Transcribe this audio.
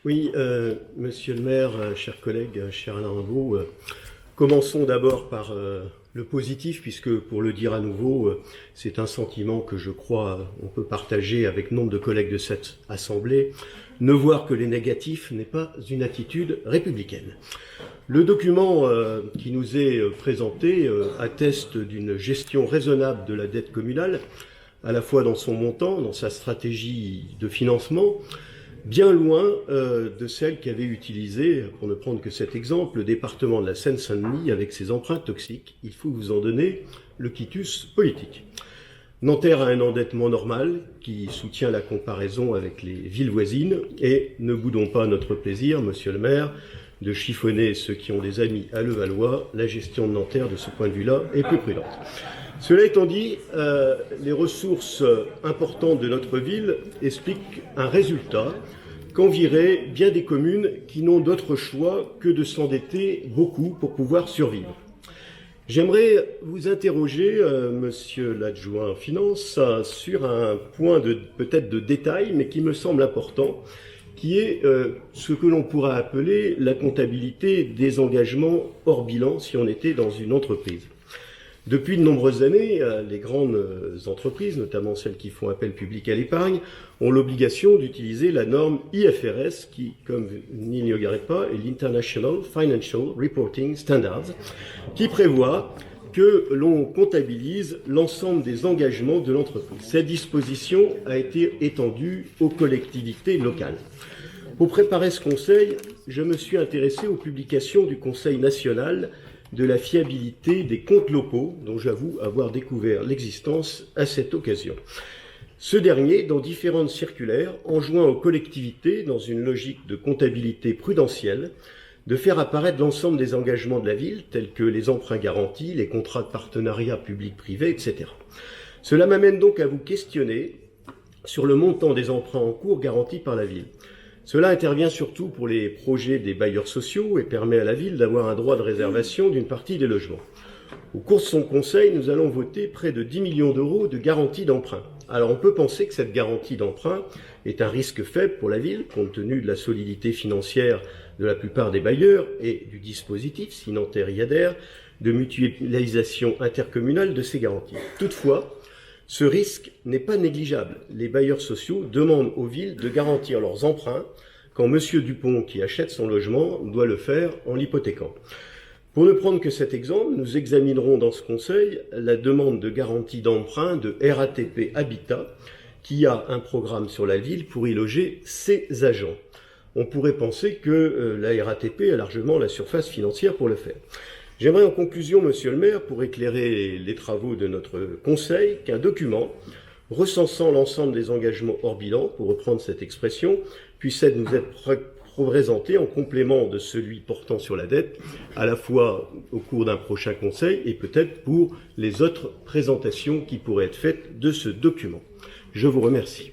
Oui, monsieur le maire, chers collègues, cher Alain Rimbaud, commençons d'abord par le positif, puisque pour le dire à nouveau, c'est un sentiment que je crois on peut partager avec nombre de collègues de cette Assemblée. Ne voir que les négatifs n'est pas une attitude républicaine. Le document qui nous est présenté atteste d'une gestion raisonnable de la dette communale, à la fois dans son montant, dans sa stratégie de financement, bien loin de celle qu'avait utilisée, pour ne prendre que cet exemple, le département de la Seine-Saint-Denis avec ses emprunts toxiques. Il faut vous en donner le quitus politique. Nanterre a un endettement normal qui soutient la comparaison avec les villes voisines et ne boudons pas notre plaisir, monsieur le maire, de chiffonner ceux qui ont des amis à Levallois. La gestion de Nanterre, de ce point de vue-là, est plus prudente. Cela étant dit, les ressources importantes de notre ville expliquent un résultat qu'envieraient bien des communes qui n'ont d'autre choix que de s'endetter beaucoup pour pouvoir survivre. J'aimerais vous interroger, monsieur l'adjoint finance, sur un point peut-être de détail, mais qui me semble important, qui est ce que l'on pourrait appeler la comptabilité des engagements hors bilan si on était dans une entreprise. Depuis de nombreuses années, les grandes entreprises, notamment celles qui font appel public à l'épargne, ont l'obligation d'utiliser la norme IFRS qui, comme vous n'ignorez pas, est l'International Financial Reporting Standards, qui prévoit que l'on comptabilise l'ensemble des engagements de l'entreprise. Cette disposition a été étendue aux collectivités locales. Pour préparer ce conseil, je me suis intéressé aux publications du Conseil national de la fiabilité des comptes locaux, dont j'avoue avoir découvert l'existence à cette occasion. Ce dernier, dans différentes circulaires, enjoint aux collectivités, dans une logique de comptabilité prudentielle, de faire apparaître l'ensemble des engagements de la ville, tels que les emprunts garantis, les contrats de partenariat public-privé, etc. Cela m'amène donc à vous questionner sur le montant des emprunts en cours garantis par la ville. Cela intervient surtout pour les projets des bailleurs sociaux et permet à la ville d'avoir un droit de réservation d'une partie des logements. Au cours de son conseil, nous allons voter près de 10 millions d'euros de garantie d'emprunt. Alors on peut penser que cette garantie d'emprunt est un risque faible pour la ville, compte tenu de la solidité financière de la plupart des bailleurs et du dispositif, si Nanterre y adhère, de mutualisation intercommunale de ces garanties. Toutefois, ce risque n'est pas négligeable. Les bailleurs sociaux demandent aux villes de garantir leurs emprunts quand M. Dupont, qui achète son logement, doit le faire en l'hypothéquant. Pour ne prendre que cet exemple, nous examinerons dans ce conseil la demande de garantie d'emprunt de RATP Habitat, qui a un programme sur la ville pour y loger ses agents. On pourrait penser que la RATP a largement la surface financière pour le faire. J'aimerais en conclusion, monsieur le maire, pour éclairer les travaux de notre conseil, qu'un document recensant l'ensemble des engagements hors bilan, pour reprendre cette expression, puisse nous être présenté en complément de celui portant sur la dette, à la fois au cours d'un prochain conseil et peut-être pour les autres présentations qui pourraient être faites de ce document. Je vous remercie.